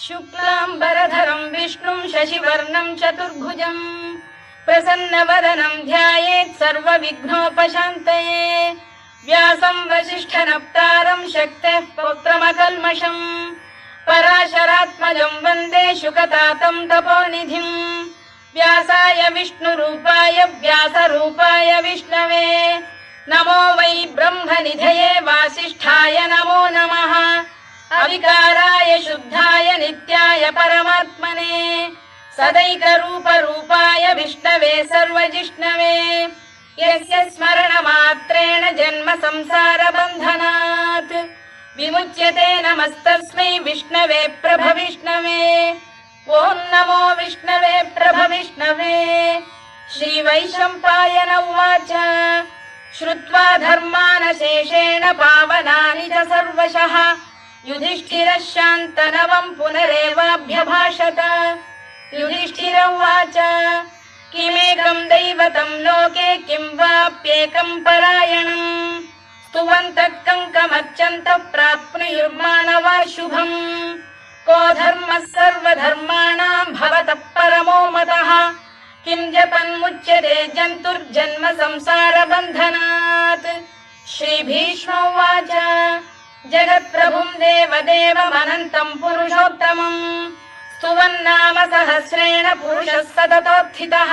शुक्लाम्बरधरं विष्णुं शशिवर्णं चतुर्भुजं प्रसन्नवदनं ध्यायेत् सर्वविघ्नोपशान्तये। व्यासं वसिष्ठनप्तारं शक्तेः पौत्रमकल्मषम् पराशरात्मजं वन्दे शुकतातं तपोनिधिम्। व्यासाय विष्णुरूपाय व्यासरूपाय विष्णवे नमो वै ब्रह्मनिधये वासिष्ठाय नमो नमः। अविकाराय शुद्धाय नित्याय परमात्मने सदैकरूपरूपाय विष्णवे सर्वजिष्णवे यस्य स्मरणमात्रेण जन्म संसारबन्धनात् विमुच्यते। नमस्तस्मै विष्णवे प्रभविष्णवे। ॐ नमो विष्णवे प्रभविष्णवे। श्रीवैशम्पायन उवाच श्रुत्वा धर्मानशेषेण पावनानि च सर्वशः युधिष्ठिरः शान्तनवं पुनरेवाभ्यभाषत। युधिष्ठिर उवाच किमेकं दैवतं लोके किं वाप्येकं परायणम् स्तुवन्तः कङ्कमर्चन्तः प्राप्नुयुर्मानवा शुभम्। को धर्मः सर्वधर्माणां भवतः परमो मतः किं जपन्मुच्यते जन्तुर्जन्म संसारबन्धनात्। श्रीभीष्म उवाच जगत्प्रभुं देवदेवमनन्तं पुरुषोत्तमम् स्तुवन्नाम सहस्रेण पुरुषः सततोत्थितः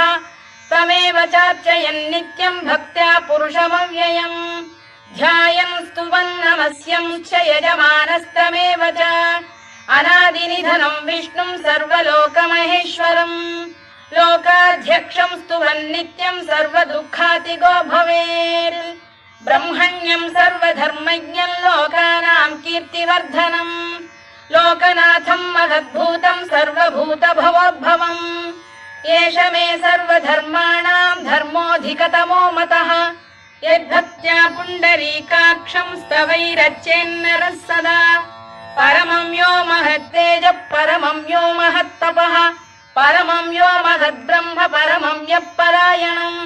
तमेव चार्चयन् नित्यं भक्त्या पुरुषमव्ययम् ध्यायन् स्तुवन् नमस्यं च यजमानस्तमेव च अनादिनिधनं विष्णुं सर्वलोकमहेश्वरम् लोकाध्यक्षं स्तुवन् नित्यं सर्वदुःखातिगो भवेत्। ब्रह्मण्यं सर्वधर्मज्ञं लोकानां कीर्तिवर्धनम् लोकनाथं महद्भूतं सर्वभूतभवोद्भवम् एष मे सर्वधर्माणां धर्मोऽधिकतमो मतः यद्भक्त्या पुण्डरीकाक्षं स्तवैरच्चेन्नरः सदा। परमं यो महत्तेजः परमं यो महत्तपः परमं यो महद्ब्रह्म परमं यः परायणम्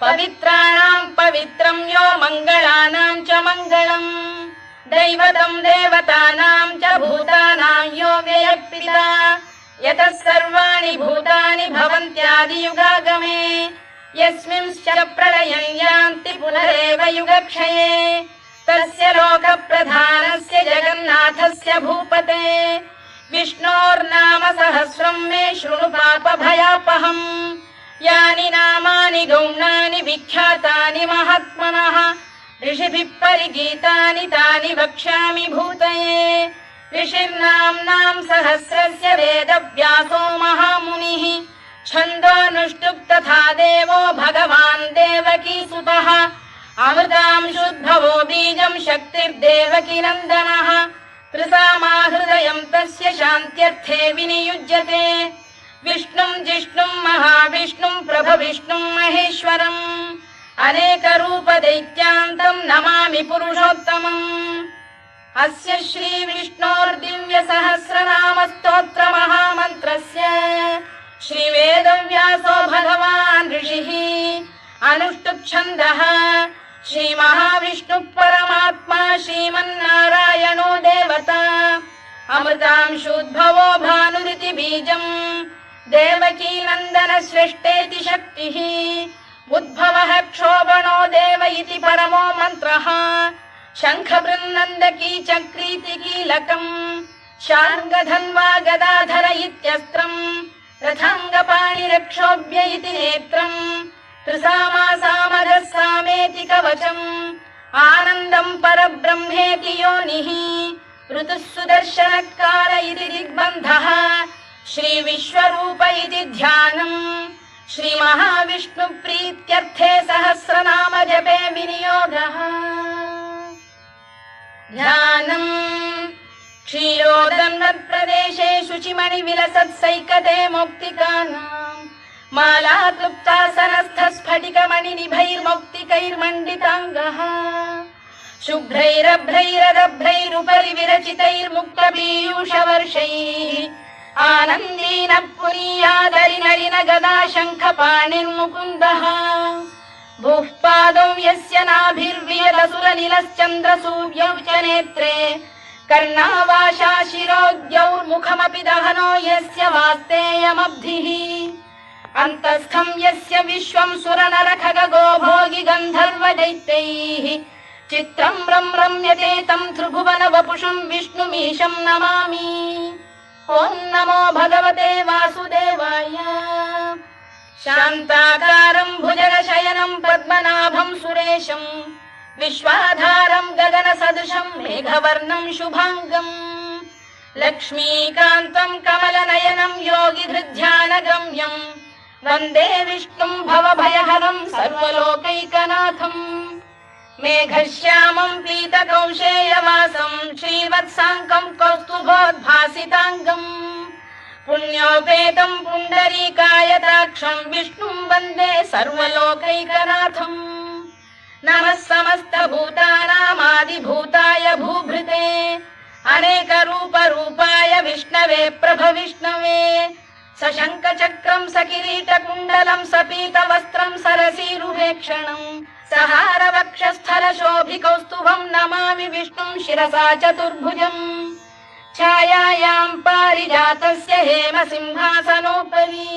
पवित्राणां पवित्रं यो मङ्गलानां च मङ्गलम् दैवतं देवतानां च भूतानां यो व्ययः यतः सर्वाणि भूतानि भवन्त्यादियुगागमे यस्मिंश्च प्रलयं यान्ति पुनरेव युगक्षये तस्य लोकप्रधानस्य जगन्नाथस्य भूपते विष्णोर्नाम सहस्रं मे शृणु पापभयापहम्। यानि नामानि गौणानि विख्यातानि महात्मनः ऋषिभिः परिगीतानि तानि वक्ष्यामि भूतये। ऋषिर्नाम्नां सहस्रस्य वेदव्यासो महामुनिः छन्दोऽनुष्टुप् तथा देवो भगवान् देवकीसुतः अमृतांशुद्भवो बीजं शक्तिर्देवकीनन्दनः त्रिसामा हृदयं तस्य शान्त्यर्थे विनियुज्यते। विष्णुं जिष्णुं महाविष्णुं प्रभविष्णुं महेश्वरम् अनेकरूपदैत्यान्तं नमामि पुरुषोत्तमम्। अस्य श्रीविष्णोर्दिव्यसहस्रनामस्तोत्रमहामन्त्रस्य श्रीवेदव्यासो भगवान् ऋषिः अनुष्टुप्-छन्दः श्रीमहाविष्णुः परमात्मा श्रीमन्नारायणो देवता अमृतांशोद्भवो भानुरिति बीजम् देवकीनन्दन श्रेष्ठेति शक्तिः उद्भवः क्षोभणो देव इति परमो मन्त्रः शङ्खबृन्नन्दकी चक्रीति कीलकम् शार्ङ्गधन्वा गदाधर इत्यस्त्रम् रथाङ्गपाणिरक्षोभ्य इति नेत्रम् त्रिसामा सामरः सामेति कवचम् आनन्दं परब्रह्मेति योनिः ऋतुः सुदर्शनकार इति दिग्बन्धः श्रीविश्वरूप इति ध्यानम् श्रीमहाविष्णुप्रीत्यर्थे सहस्रनाम जपे विनियोगः। ध्यानम् क्षीरोदन्वत्प्रदेशे शुचिमणिविलसत्सैकते मौक्तिकानाम् मालाक्लुप्तासनस्थस्फटिकमणिनिभैर्मौक्तिकैर्मण्डिताङ्गः शुभ्रैरभ्रैरदभ्रैरुपरि विरचितैर्मुक्तपीयूषवर्षैः आनन्दीनः पुनीयादरिनलिन गदा शङ्खपाणिर्मुकुन्दः भूः पादौ यस्य नाभिर्वियदसुरनिलश्चन्द्रसूर्यौ च नेत्रे कर्णावाशा शिरोद्यौर्मुखमपि दहनो यस्य वास्तेयमब्धिः अन्तस्थं यस्य विश्वं सुरनरखगो भोगि गन्धर्व दैत्यैः चित्रं रम्यते तं त्रिभुवन वपुषं विष्णुमीशं नमामि। ॐ नमो भगवते वासुदेवाय। शान्ताकारं भुजगशयनं पद्मनाभं सुरेशं विश्वाधारं गगनसदृशं मेघवर्णं शुभाङ्गम् लक्ष्मीकान्तं कमलनयनं योगिधृध्यानगम्यं वन्दे विष्णुं भवभयहरं सर्वलोकैकनाथम् मेघश्यामं पीतकौशेयवासं श्रीवत्साङ्कं कौस्तुभोद्भासिताङ्गम् पुण्योपेतं पुण्डरीकायताक्षं विष्णुं वन्दे सर्वलोकैकनाथम् नमः समस्तभूतानामादिभूताय भूभृते अनेकरूपरूपाय विष्णवे प्रभविष्णवे सशङ्खचक्रं सकिरीटकुण्डलं सपीतवस्त्रं सरसीरुहेक्षणं सहारवक्षस्थलशोभिकौस्तुभं नमामि विष्णुं शिरसा चतुर्भुजम् छायायां पारिजातस्य हेमसिंहासनोपरि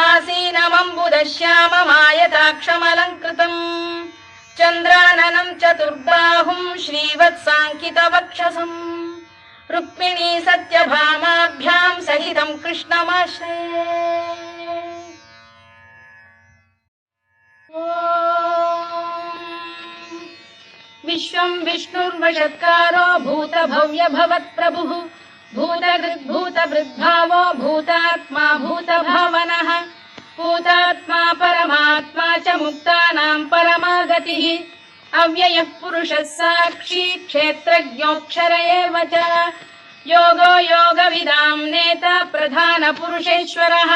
आसीनमम्बुदश्याममायताक्षमलङ्कृतम् चन्द्राननं चतुर्बाहुं श्रीवत्साङ्कितवक्षसम् रुक्मिणी सत्यभामाभ्यां सहितं कृष्णमाश्रये। विश्वं विष्णुर्वषत्कारो भूतभव्य भवत्प्रभुः भूतभृद्भावो भूतात्मा भूतभावनः भूतात्मा परमात्मा च मुक्तानां परमागतिः अव्ययः पुरुषः साक्षी क्षेत्रज्ञोऽक्षर एव च योगो योगविदां नेता प्रधानपुरुषेश्वरः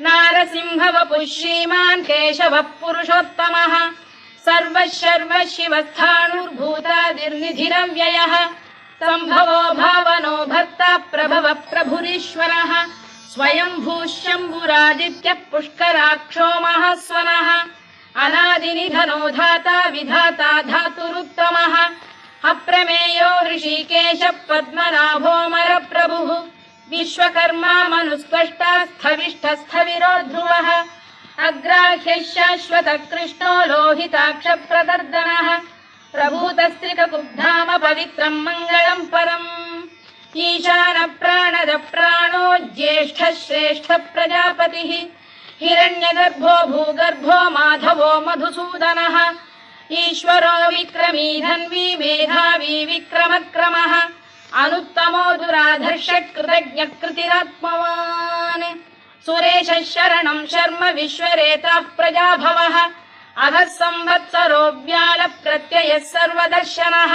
नारसिंहवपुः श्रीमान् केशवः पुरुषोत्तमः सर्वः शर्व शिवस्थाणुर्भूतादिर्निधिरव्ययः सम्भवो भावनो भर्ता प्रभवः प्रभुरीश्वरः स्वयंभूः शम्भुरादित्यः पुष्कराक्षो महास्वनः अनादिनिधनो धाता विधाता धातुरुत्तमः अप्रमेयो ऋषिकेशः पद्मनाभोऽमरप्रभुः विश्वकर्मा मनुस्पष्टा स्थविष्ठस्थविरो ध्रुवः अग्राह्यः शाश्वतः कृष्णो लोहिताक्षप्रदर्दनः प्रभूतस्त्रिककुब्धाम पवित्रं मङ्गलं परम् ईशान प्राणद प्राणो ज्येष्ठः श्रेष्ठः प्रजापतिः हिरण्यगर्भो भूगर्भो माधवो मधुसूदनः ईश्वरो विक्रमी धन्वी मेधावी विक्रमक्रमः अनुत्तमो दुराधर्षः कृतज्ञः कृतिरात्मवान् सुरेशः शरणं शर्म विश्वरेताः प्रजाभवः अघः संवत्सरो व्यालः प्रत्ययः सर्वदर्शनः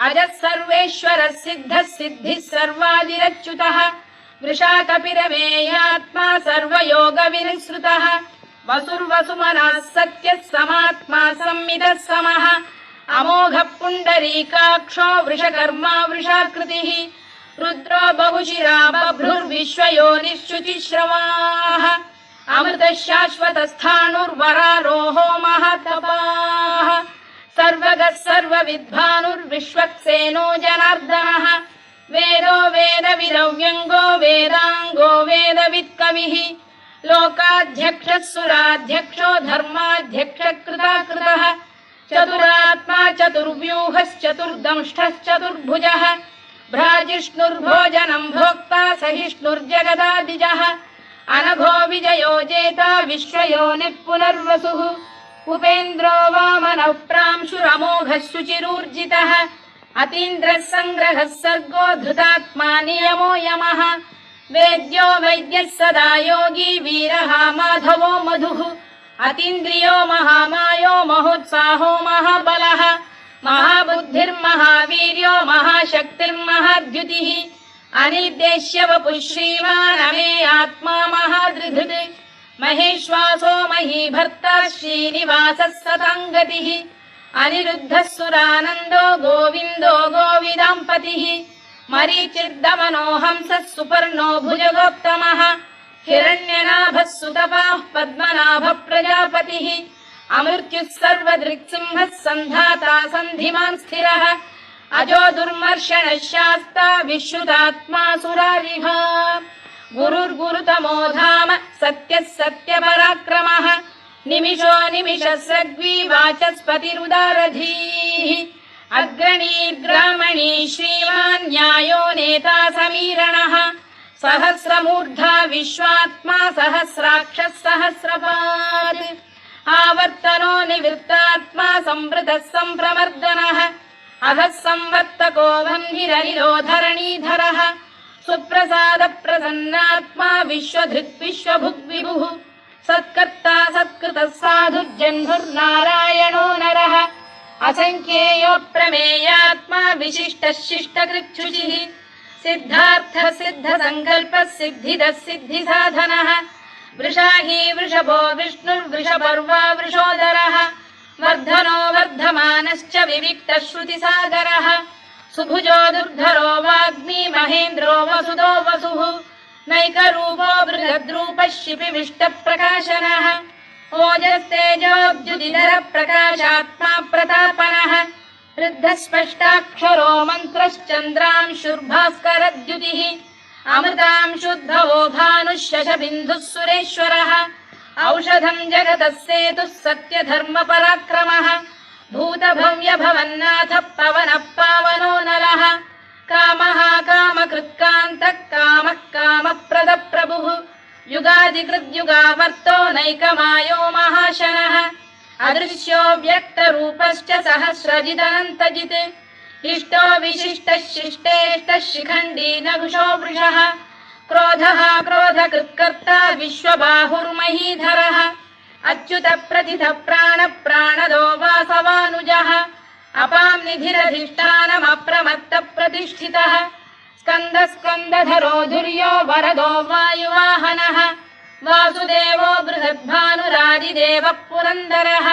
अजः सर्वेश्वरः सिद्धः सिद्धिः सर्वादिरच्युतः वृषाकपिरमेयात्मा सर्वयोगविनिसृतः वसुर्वसुमनः सत्यः समात्मा संमितः समः अमोघः पुण्डरीकाक्षो वृषकर्मा वृषाकृतिः रुद्रो बहुशिरा बभ्रुर्विश्वयोनिश्चुचिश्रवाः अमृतः शाश्वतस्थाणुर्वरारोहो महातपाः सर्वगः सर्वविद्भानुर्विश्वक्सेनो जनार्दनः वेदो वेदविरव्यङ्गो वेदाङ्गो वेदवित्कविः लोकाध्यक्षः सुराध्यक्षो धर्माध्यक्षः कृताकृतः चतुरात्मा चतुर्व्यूहश्चतुर्दंष्टश्चतुर्भुजः भ्राजिष्णुर्भोजनं भोक्ता सहिष्णुर्जगदादिजः अनघो विजयो जेता विश्वयोनिः पुनर्वसुः उपेन्द्रो वामनः प्रांशुरमोघः शुचिरूर्जितः अतीन्द्रः सङ्ग्रहः सर्गो धृतात्मा नियमो यमः वेद्यो वैद्यः सदा योगी वीरः माधवो मधुः अतीन्द्रियो महामायो महोत्साहो महाबलः महाबुद्धिर्महावीर्यो महाशक्तिर्महाद्युतिः अनिर्देश्य वपुः श्रीमान् अमे आत्मा महाधृधृत् महेश्वासो महीभर्ता श्रीनिवासः सताङ्गतिः अनिरुद्धः सुरानन्दो गोविन्दो गोविदाम्पतिः मरीचिर्दमनो हंसः सुपर्णो भुजगोत्तमः हिरण्यनाभः सुतपाः पद्मनाभः प्रजापतिः अमृत्युः सर्वदृक्सिंहः सन्धाता सन्धिमान् स्थिरः अजो दुर्मर्षणः शास्ता विश्रुतात्मा सुरारिः गुरुर्गुरुतमो धाम सत्यः सत्यपराक्रमः निमिषो निमिषस्रग्वी वाचस्पतिरुदारधीः अग्रणीर्ग्रामणी श्रीमान् न्यायो नेता समीरणः सहस्रमूर्धा विश्वात्मा सहस्राक्षः सहस्रपात् आवर्तनो निवृत्तात्मा संवृतः सम्प्रमर्दनः अधः संवर्तको वह्निरनिलो धरणीधरः सुप्रसाद प्रसन्नात्मा विश्वधृत् विश्वभुग्विभुः सत्कर्ता सत्कृतः साधुर्जह्नुर्नारायणो नरः असंख्येयो प्रमेयात्मा विशिष्टः शिष्टकृच्छुचिः सिद्धार्थ सिद्ध संकल्पः सिद्धिदः सिद्धिसाधनः वृषाही वृषभो विष्णुर्वृषपर्वा वृषोदरः वर्धनो वर्धमानश्च विविक्तः श्रुतिसागरः सुभुजो दुर्धरो वाग्मी महेन्द्रो वसुदो वसुः नैकरूपो बृहद्रूपः शिपिविष्टप्रकाशनः ओजस्तेजोद्युदिधरः प्रकाशात्मा प्रतापनः वृद्धस्पष्टाक्षरो मन्त्रश्चन्द्रांशुर्भास्करद्युतिः अमृतांशुद्धवो भानुः शशबिन्दुः सुरेश्वरः औषधम् जगतः सेतुः सत्यधर्मपराक्रमः भूतभव्यभवन्नाथः पवनः पावनो नरः कामः कामकृत्कान्तः कामः कामप्रदप्रभुः युगादिकृद्युगावर्तो नैकमायो महाशनः अदृश्यो व्यक्तरूपश्च सहस्रजिदनन्तजित् इष्टो विशिष्टः शिष्टेष्टः शिखण्डी नघुषो वृषः क्रोधः क्रोधकृत्कर्ता विश्वबाहुर्महीधरः अच्युत प्रथितः प्राणदो वासवानुजः अपां निधिरधिष्ठानमप्रमत्त प्रतिष्ठितः स्कन्दधरो धुर्यो वरदो वायुवाहनः वासुदेवो बृहद्भानुरादिदेवः पुरन्दरः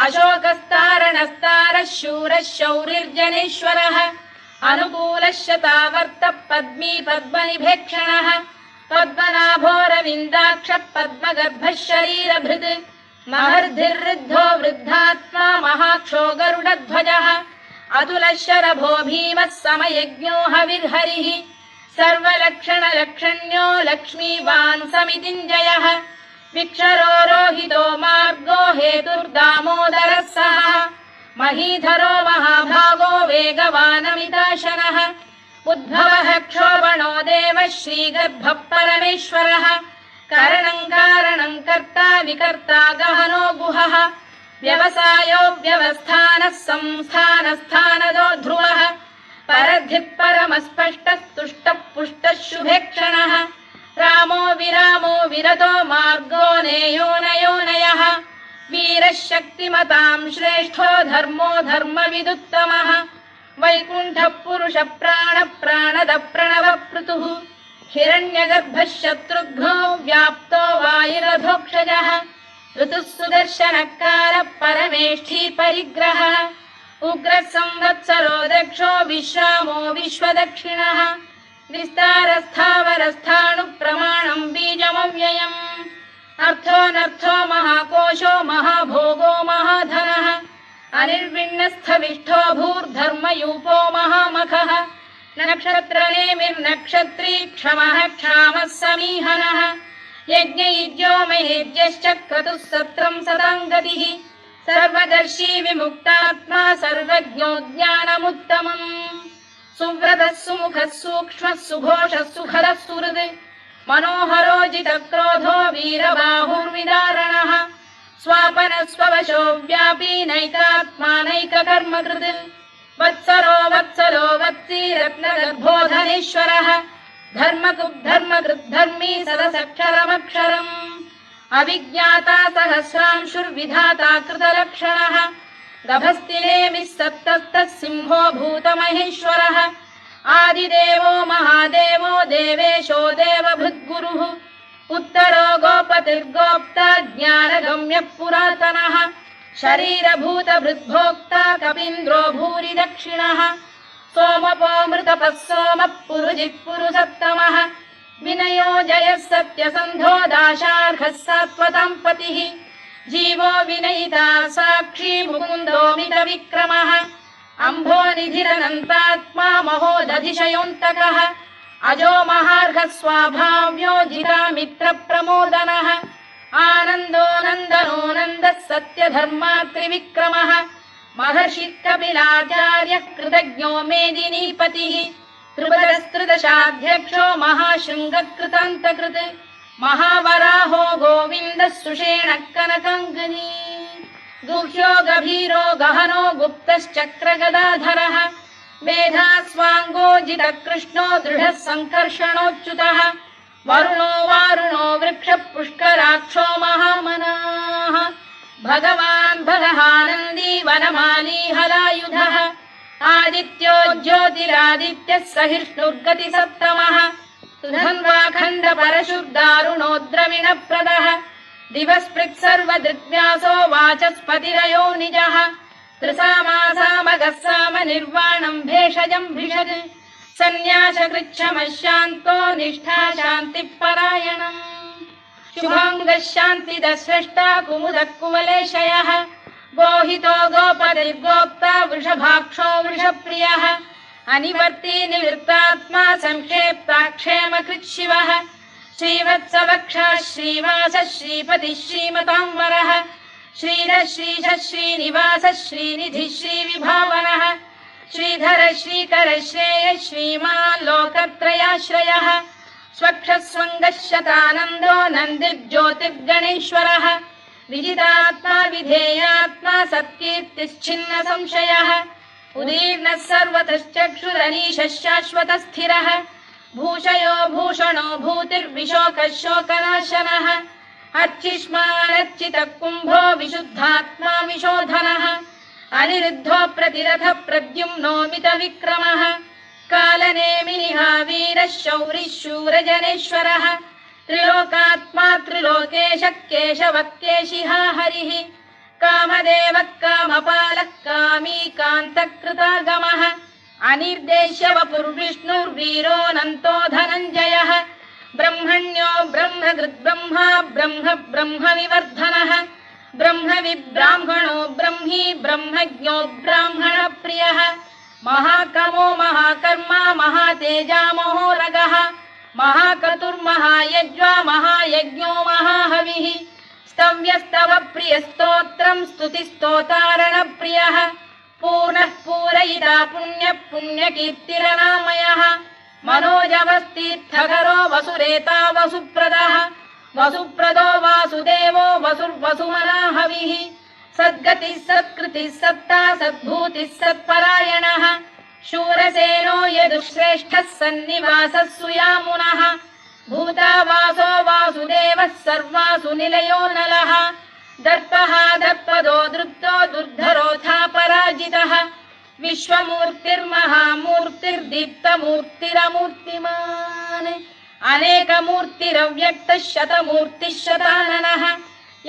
अशोकस्तारणस्तारः शूरः शौरिर्जनेश्वरः अनुकूलः शतावर्तः पद्मी पद्मनिभेक्षणः पद्मनाभोरविन्दाक्षः पद्मगर्भः शरीरभृत् महर्धिर्वृद्धो वृद्धात्मा महाक्षो गरुडध्वजः अतुलः शरभो भीमः समयज्ञो हविर्हरिः सर्वलक्षणलक्षण्यो लक्ष्मीवान् समितिञ्जयः विक्षरो रोहितो मार्गो हेतुर्दामोदरः सः महीधरो महाभागो वेगवानमिताशनः उद्भवः क्षोभणो देवः श्रीगर्भः परमेश्वरः करणं कारणं कर्ता विकर्ता गहनो गुहः व्यवसायो व्यवस्थानः संस्थानस्थानदो ध्रुवः परद्धिः परमस्पष्टस्तुष्टः पुष्टः शुभेक्षणः रामो विरामो विरतो मार्गो नेयो नयोनयः वीरः शक्तिमतां श्रेष्ठो धर्मो धर्मविदुत्तमः वैकुण्ठः पुरुषः प्राणद प्रणवपृतुः हिरण्यगर्भः शत्रुघ्नो व्याप्तो वायुरधोक्षजः ऋतुः सुदर्शनकारः परमेष्ठी परिग्रहः उग्रः संवत्सरो दक्षो विश्रामो विश्वदक्षिणः विस्तारस्थावरस्थाणुः प्रमाणं बीजमव्ययम् अर्थोऽनर्थो महाकोशो महाभोगो महाधनः अनिर्विण्णस्थविष्ठो भूर्धर्मयूपो महामखः नक्षत्रनेमिर्नक्षत्री क्षमः क्षामः समीहनः यज्ञयुज्यो महेज्यश्च क्रतुः सत्रं सदां गतिः सर्वदर्शी विमुक्तात्मा सर्वज्ञो ज्ञानमुत्तमम् सुव्रतः सुमुखः सूक्ष्मः सुघोषः सुखदः सुहृद् मनोहरो जितक्रोधो वीरबाहुर्विदारणः स्वापनः स्ववशो व्यापी नैकात्मा नैककर्मकृत् वत्सलो वत्सी रत्नगर्भोधनेश्वरः धर्मकृद्धर्मी सदसक्षरमक्षरम् अविज्ञाता सहस्रांशुर्विधाता कृतलक्षणः गभस्तिनेमिः सप्तस्तः सिंहो भूतमहेश्वरः आदिदेवो महादेवो देवेशो देवभृद्गुरुः उत्तरो गोपतिर्गोप्ता ज्ञानगम्यः पुरातनः शरीरभूतभृद्भोक्ता कपीन्द्रो भूरि दक्षिणः सोमपोऽमृतपः सोमः पुरुजित् पुरुषत्तमः विनयो जयः सत्यसन्धो दाशार्हः सात्वतां पतिः जीवो विनयिता साक्षी मुकुन्दो मितविक्रमः अम्भोनिधिरनन्तात्मा महोदधिशयोऽन्तकः अजो महार्घ स्वाभाव्यो जितामित्रप्रमोदनः आनन्दो नन्दनो नन्दः सत्यधर्मात्रिविक्रमः महर्षिः कपिलाचार्यः कृतज्ञो मेदिनीपतिः त्रिपदस्त्रिदशाध्यक्षो महाशृङ्गकृतान्तकृत् महावराहो गोविन्दः सुषेणः कनकाङ्गनी गुह्यो गभीरो गहनो गुप्तश्चक्रगदाधरः मेधास्वाङ्गो जितकृष्णो दृढः सङ्कर्षणोच्युतः वरुणो वारुणो वृक्षः पुष्कराक्षो महामनाः भगवान् भगहानन्दी वनमाली हलायुधः आदित्यो ज्योतिरादित्यः सहिष्णुर्गतिसत्तमः सुधन्वाखण्ड परशुर्दारुणो द्रविणप्रदः दिवस्पृक् सर्वदृग्व्यासो वाचस्पतिरयो निजः त्रिसामासामगः साम निर्वाणम् भेषजम् भिषज सन्न्यासकृच्छमशान्तो निष्ठा शान्तिः परायणम् शुभाङ्गः शान्तिदः स्रष्टा कुमुदः कुवलेशयः गोहितो गोपतिर्गोप्ता वृषभाक्षो वृषप्रियः अनिवर्ती निवृत्तात्मा संक्षेप्ताक्षेमकृत् शिवः श्रीवत्सवक्षः श्रीवासः श्रीपतिः श्रीमताम्बरः श्रीधः श्रीशः श्रीनिवासः श्रीनिधिः श्रीविभावनः श्रीधर श्रीकर श्रेयः श्रीमान् लोकत्रयाश्रयः स्वक्षः स्वङ्गः शतानन्दो नन्दिर्ज्योतिर्गणेश्वरः विजितात्मा विधेयात्मा सत्कीर्तिश्चिन्न संशयः उदीर्णः सर्वतश्चक्षुरनीशः शाश्वतः स्थिरः भूषयो भूषणो भूतिर्विशोकः शोकनाशनः अर्चिष्मानर्चितः कुम्भो विशुद्धात्मा विशोधनः अनिरुद्धो प्रतिरथ प्रद्युम्नो मितविक्रमः कालनेमिनिः वीरः शौरिः शूरजनेश्वरः त्रिलोकात्मा त्रिलोकेशः केशवः केशिहा हरिः कामदेवः कामपालः कामी कान्तकृतागमः अनिर्देश्य वपुर्विष्णुर्वीरोऽनन्तो धनञ्जयः ब्रह्मण्यो ब्रह्मकृद्ब्रह्मा ब्रह्म ब्रह्मविवर्धनः ब्रह्मविब्राह्मणो ब्रह्मी ब्रह्मज्ञो ब्राह्मणप्रियः महाकमो महाकर्मा महातेजा महोरगः महाक्रतुर्महायज्वा महायज्ञो महाहविः स्तव्यस्तव प्रियस्तोत्रम् स्तुतिस्तोतारणप्रियः पूर्णः पूरयिता पुण्यः पुण्यकीर्तिरनामयः मनोजवस्तीर्थकरो वसुरेता वसुप्रदः वसुप्रदो वासुदेवो वसुर्वसुमनाहविः सद्गतिः सत्कृतिः सत्ता सद्भूतिः सत्परायणः शूरसेनो यदुश्रेष्ठः सन्निवासः सुयामुनः भूतावासो वासुदेवः सर्वासु निलयो नलः दर्पः दर्पदो दृप्तो दुर्धरोऽथा पराजितः विश्वमूर्तिर्महामूर्तिर्दीप्तमूर्तिरमूर्तिमान् अनेकमूर्तिरव्यक्तः शतमूर्तिः शताननः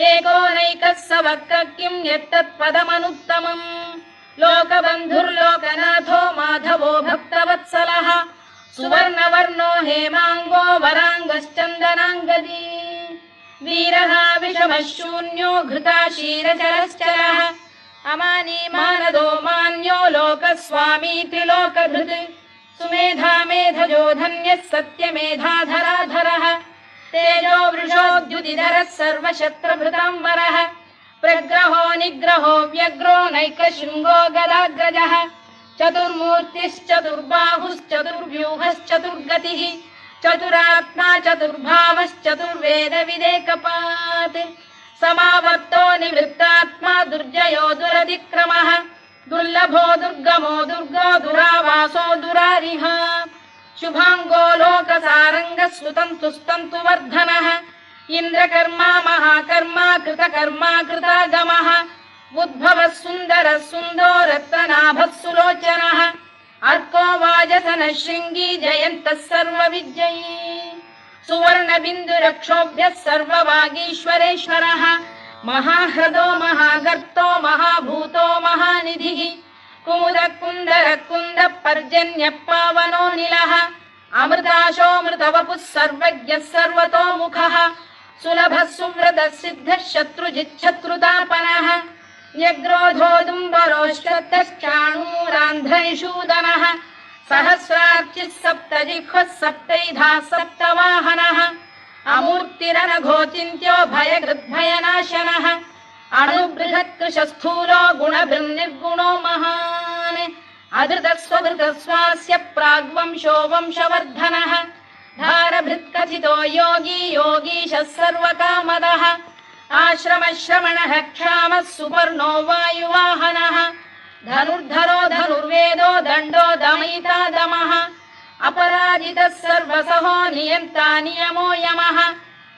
एकोनैकः स वक्र किं यत्तत्पदमनुत्तमम् लोकबन्धुर्लोकनाथो माधवो भक्तवत्सलः सुवर्णवर्णो हेमाङ्गो वराङ्गश्चन्दनाङ्गदी वीरः विषमः शून्यो घृताशीरचरश्चरः अमानी मानदो मान्यो लोकस्वामी त्रिलोकधृत् सुमेधा मेधजो धन्यः सत्यमेधाधराधरः तेजो वृषोद्युतिधरः सर्वशत्रभृताम्बरः प्रग्रहो निग्रहो व्यग्रो नैकशृङ्गो गदाग्रजः चतुर्मूर्तिश्चतुर्बाहुश्चतुर्व्यूहश्चतुर्गतिः चतुरात्मा चतुर्भावश्चतुर्वेदविदेकपात् समावर्तो निवृत्तात्मा दुर्जयो दुरतिक्रमः दुर्लभो दुर्गमो दुर्गो दुरावासो दुरारिः शुभाङ्गो लोकसारङ्गः सुतन्तुस्तन्तु वर्धनः इन्द्रकर्मा महाकर्मा कृतकर्मा कृतागमः उद्भवः सुन्दरः सुन्दो रत्ननाभः सुलोचनः अर्को वाजसनः शृङ्गी जयन्तः सर्वविजयी सुवर्णबिन्दुरक्षोभ्यः सर्ववागीश्वरेश्वरः महाह्रदो महागर्तो महाभूतो महानिधिः कुमुदः कुन्दरः कुन्दः पर्जन्यः पावनो निलः अमृताशोऽमृतवपुः सर्वज्ञः सर्वतोमुखः सुलभः सुव्रतः सिद्धः शत्रुजिच्छत्रुतापनः न्यग्रोधोदुम्बरोश्चतश्चाणूरान्ध्रैषूदनः सहस्रार्चिः सप्तजिह्वः सप्तैधा सप्तवाहनः अमूर्तिरनघोचिन्त्यो भयकृद्भयनाशनः अणुबृहत्कृशस्थूलो गुणभृन्निर्गुणो महान् अधृतस्वधृतस्वास्य प्राग्वंशो वंशवर्धनः धारभृत्कथितो योगी योगीशः सर्वकामदः आश्रमश्रमणः क्षामः सुपर्णो वायुवाहनः धनुर्धरो धनुर्वेदो दण्डो दमयिता दमः अपराजितः सर्वसहो नियन्ता नियमो यमः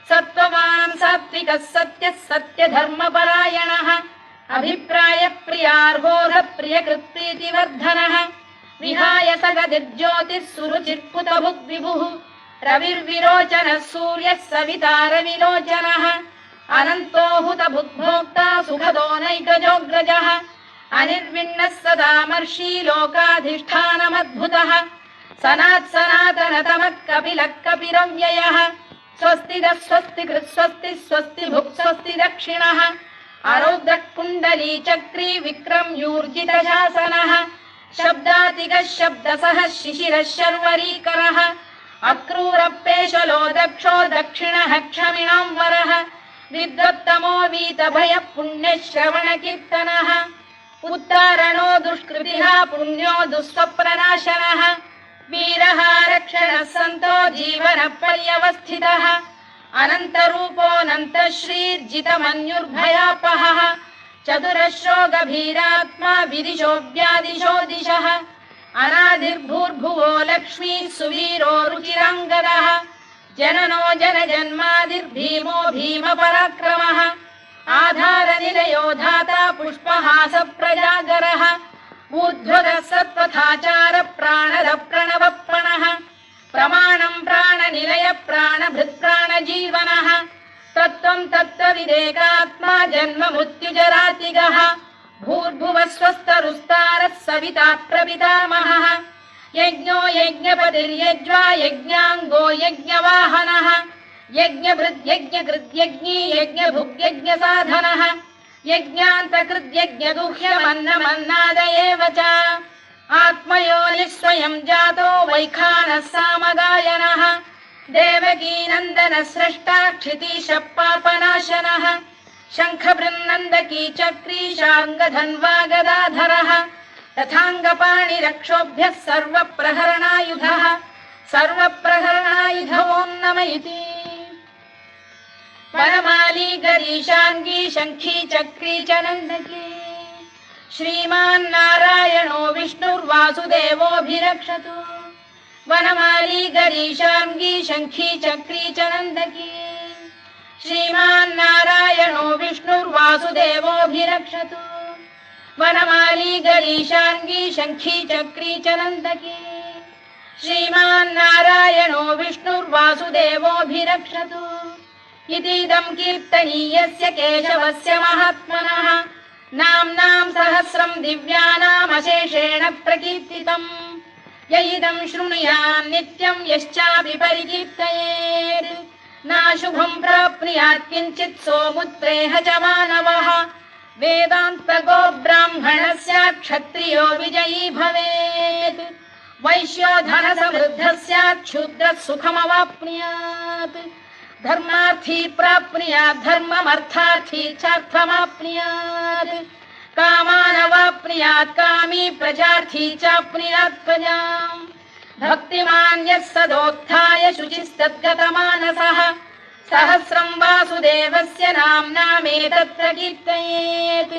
सत्त्ववान् सात्विकः सत्यः सत्यधर्मपरायणः अभिप्रायप्रियार्होः प्रियकृत्प्रीतिवर्धनः विहाय सगतिर्ज्योतिः सुरुचिर्पुतभुग्विभुः रविर्विरोचनः सूर्यः सविता रविलोचनः अनन्तो हुतभुग्भोक्ता सुखदो नैकजोऽग्रजः अनिर्विण्णः सदामर्षी लोकाधिष्ठानमद्भुतः सनातनतमः कपिलः कपिरव्ययः स्वस्तिदः स्वस्तिकृत् स्वस्ति स्वस्ति भुक् स्वस्ति दक्षिणः आरौद्रः कुण्डली चक्री विक्रम्यूर्जितशासनः शब्दातिगः शब्दसः शिशिरः शर्वरीकरः अक्रूरपेशलो दक्षो दक्षिणः क्षमिणां वरः विद्वत्तमो वीतभयः पुण्यश्रवणकीर्तनः उत्तारणो दुष्कृतिः पुण्यो दुःस्वप्ननाशनः वीरः रक्षणः सन्तो जीवनपर्यवस्थितः अनन्तरूपोऽनन्तश्रीर्जितमन्युर्भयापहः चतुरश्रो गभीरात्मा विदिशो व्यादिशो दिशः अनादिर्भूर्भुवो लक्ष्मी सुवीरो रुचिराङ्गदः जननो जनजन्मादिर्भीमो भीमपराक्रमः आधारनिलयो धाता पुष्पहास प्रजागरः ऊर्ध्वगः सत्त्वथाचार प्राणद प्रणवप्रणः प्रमाणं प्राणनिलय प्राणभृत् प्राणजीवनः तत्त्वं तत्त्वविदेकात्मा जन्म मृत्युजरातिगः भूर्भुवः स्वस्तरुस्तारः सविता प्रपितामहः यज्ञो यज्ञपतिर्यज्वा यज्ञाङ्गो यज्ञवाहनः यज्ञभृद्यज्ञकृद्यज्ञी यज्ञभुग्यज्ञसाधनः यज्ञान्तकृद्यज्ञगुह्यमन्नमन्नाद एव च आत्मयोनिः स्वयं जातो वैखानः सामगायनः देवकीनन्दनः स्रष्टा क्षितीशः पापनाशनः शङ्खबृन्नन्दकी चक्री शार्ङ्गधन्वा गदाधरः तथाङ्गपाणिरक्षोभ्यः सर्वप्रहरणायुधः सर्वप्रहरणायुधो नम इति वनमाली गरीशाङ्गी शङ्खी चक्री च नन्दकी श्रीमान्नारायणो विष्णुर्वासुदेवोऽभिरक्षतु वनमाली गरीशाङ्गी शङ्खी चक्री च नन्दकी श्रीमान्नारायणो विष्णुर्वासुदेवोऽभिरक्षतु वनमाली गरीशाङ्गी शङ्खी चक्री च नन्दकी श्रीमान्नारायणो विष्णुर्वासुदेवोऽभिरक्षतु इतीदं कीर्तनीयस्य केशवस्य महात्मनः नाम्नां सहस्रं दिव्यानामशेषेण प्रकीर्तितम् य इदं शृणुयात् नित्यं यश्चापि परिकीर्तयेत् नाशुभं प्राप्नुयात् किञ्चित् सोमुत्रेह च मानवः वेदान्तको ब्राह्मणः स्यात् क्षत्रियो विजयी भवेत् वैश्यो धनसमृद्धः स्यात् शूद्रः सुखमवाप्नुयात् धर्मार्थी प्राप्नुयात् धर्ममर्थार्थी चार्थमाप्नुयात् कामानवाप्नुयात् कामी प्रजार्थी चाप्नुयात् प्रजाम् भक्तिमान् यः सदोत्थाय शुचिस्तद्गतमानसः सहस्रं वासुदेवस्य नाम्नामेतत्र कीर्तयेत्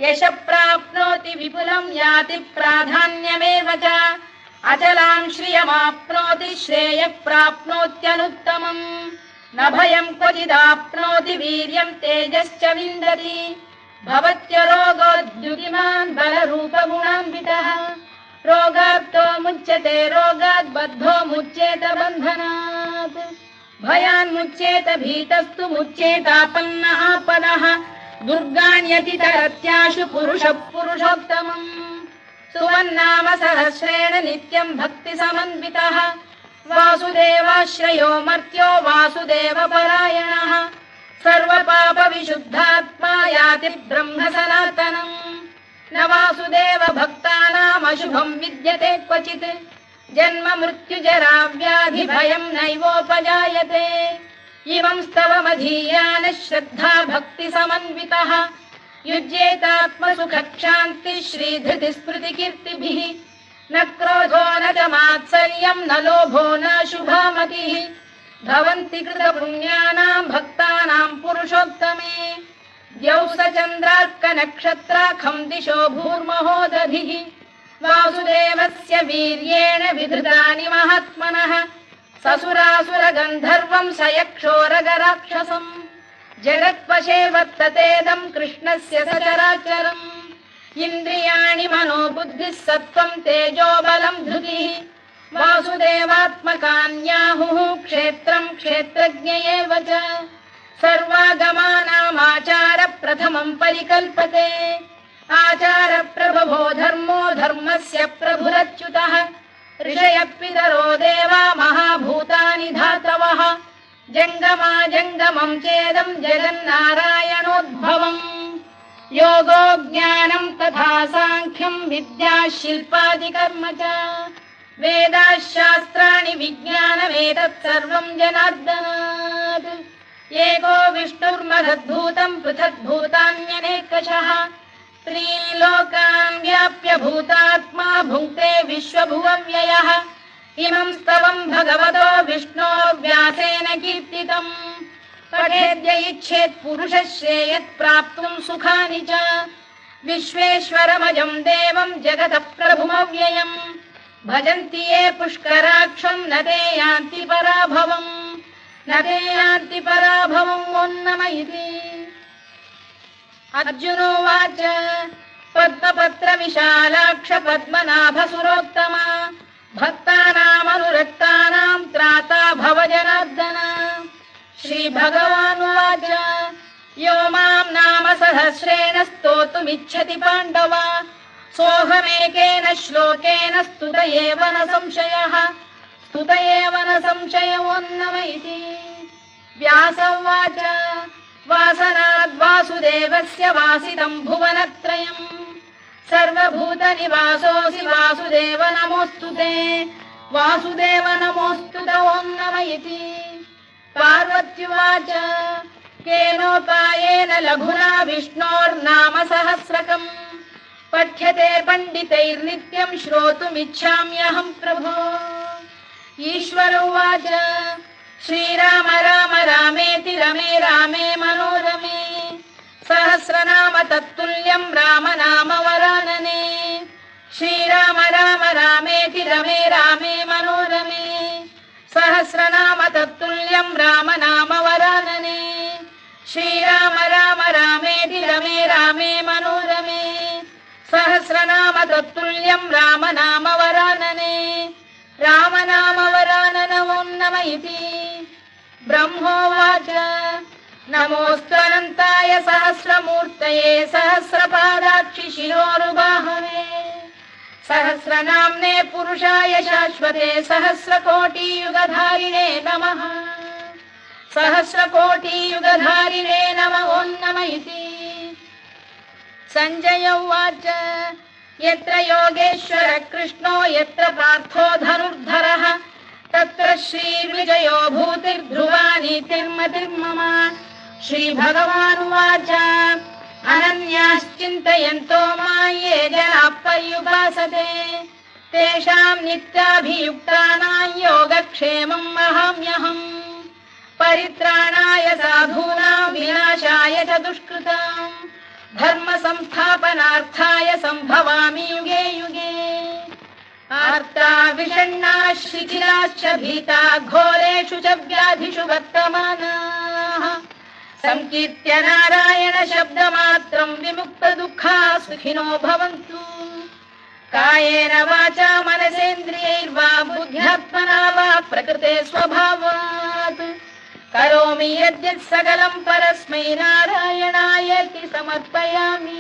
यशः प्राप्नोति विपुलं याति प्राधान्यमेव च अचलां श्रियमाप्नोति श्रेयः प्राप्नोत्यनुत्तमम् न भयं क्वचिदाप्नोति वीर्यं तेजश्च विन्दति भवत्यरोगोद्युतिमान् बलरूपगुणान्वितः रोगात्तो मुच्यते रोगात् बद्धो मुच्येत बन्धनात् भयान्मुच्येत भीतस्तु मुच्येतापन्न आपदः दुर्गाण्यतितरत्याशु पुरुषः पुरुषोत्तमम् सुवन्नाम सहस्रेण नित्यं भक्तिसमन्वितः वासुदेवाश्रयो मर्त्यो वासुदेवपरायणः सर्वपापविशुद्धात्मा याति ब्रह्म सनातनम् न वासुदेव भक्तानामशुभं विद्यते क्वचित् जन्म मृत्युजरा व्याधि भयं नैवोपजायते इमं स्तवमधीयानः श्रद्धा भक्ति समन्वितः युज्येतात्मसुखक्षान्तिः श्रीधृतिस्मृतिकीर्तिभिः न क्रोधो न च मात्सर्यं न लोभो न शुभामतिः भवन्ति कृतपुण्यानां भक्तानां पुरुषोत्तमे द्यौः स चन्द्रार्कनक्षत्राखं दिशो भूर्महो दधिः वासुदेवस्य वीर्येण विधृतानि महात्मनः ससुरासुरगन्धर्वं स यक्षोरगराक्षसम् जगत्वशे वर्ततेदं कृष्णस्य सचराचरम् इन्द्रियाणि मनो बुद्धिः सत्त्वं तेजो बलं धृतिः वासुदेवात्मकान्याहुः क्षेत्रं क्षेत्रज्ञ एव च सर्वागमानामाचार प्रथमं परिकल्पते आचार प्रभवो धर्मो धर्मस्य प्रभुरच्युतः ऋषयः पितरो देवा महाभूतानि धातवः जङ्गमा जङ्गमं चेदं जगन्नारायणोद्भवम् योगो ज्ञानं तथा साङ्ख्यं विद्या शिल्पादिकर्म च वेदाः शास्त्राणि विज्ञानमेतत् सर्वं जनार्दनात् एको विष्णुर्महद्भूतं पृथग्भूतान्यनेकशः त्रीन् लोकान् व्याप्य भूतात्मा भुङ्क्ते विश्वभुवव्ययः इमं स्तवं भगवतो विष्णोर्व्यासेन कीर्तितम् पठेद्य इच्छेत् पुरुषः श्रेयत् प्राप्तुं सुखानि च विश्वेश्वरमजं देवं जगतः प्रभुमव्ययम् भजन्ति ये पुष्कराक्षं न ते यान्ति पराभवम् न ते यान्ति पराभवम् ओन्नम इति अर्जुनोवाच पद्मपत्र विशालाक्ष पद्मनाभ सुरोत्तमा भक्तानामनुरक्तानां त्राता भव जनार्दन श्रीभगवानुवाच यो मां नाम सहस्रेण स्तोतुमिच्छति पाण्डव सोऽहमेकेन श्लोकेन स्तुत एव न संशयः स्तुत एव न संशयोन्नम इति व्यास उवाच वासनाद् वासुदेवस्य वासितं भुवनत्रयम् सर्वभूतनिवासोऽसि वासुदेव नमोऽस्तु ते वासुदेव नमोऽस्तु ते ओन्नम इति पार्वत्युवाच केनोपायेन लघुना विष्णोर्नाम सहस्रकम् पठ्यते पण्डितैर्नित्यं श्रोतुमिच्छाम्यहं प्रभो ईश्वर उवाच श्रीराम राम रामेति रमे रामे मनोरमे सहस्रनाम तत्तुल्यं राम नाम वरानने श्रीराम राम रामेति रमे रामे मनोरमे सहस्रनाम तत्तुल्यं राम नाम वरानने श्रीराम राम रामेति रमे रामे मनोरमे सहस्रनाम तत्तुल्यं राम नाम वरानने राम नाम वरानन ओन्नम इति ब्रह्मोवाच नमोऽस्त्वनन्ताय सहस्रमूर्तये सहस्रपादाक्षि शिरोरुबाहवे सहस्रनाम्ने पुरुषाय शाश्वते सहस्रकोटियुगधारिणे नमः सहस्रकोटियुगधारिणे नमः ओन्नम इति सञ्जय उवाच यत्र योगेश्वर कृष्णो यत्र पार्थो धनुर्धरः तत्र श्रीविजयो भूतिर्ध्रुवा नीतिर्मतिर्मम श्रीभगवानुवाच अनन्याश्चिन्तयन्तो मां ये जनाः पर्युपासते तेषां नित्याभियुक्तानां योगक्षेमं वहाम्यहम् परित्राणाय साधूनां विनाशाय च दुष्कृतां धर्म संस्थापनार्थाय संभवामि युगे युगे आर्ता विषण्णाः शिथिलाश्च भीता घोरेषु च व्याधिषु वर्तमानाः संकीर्त्य नारायण शब्दमात्रं विमुक्तदुःखाः सुखिनो भवन्तु कायेन वाचा मनसेन्द्रियैर्वा बुद्ध्यात्मना वा प्रकृते स्वभावात् करोमि यद्यत् सकलं परस्मै नारायणायेति समर्पयामि।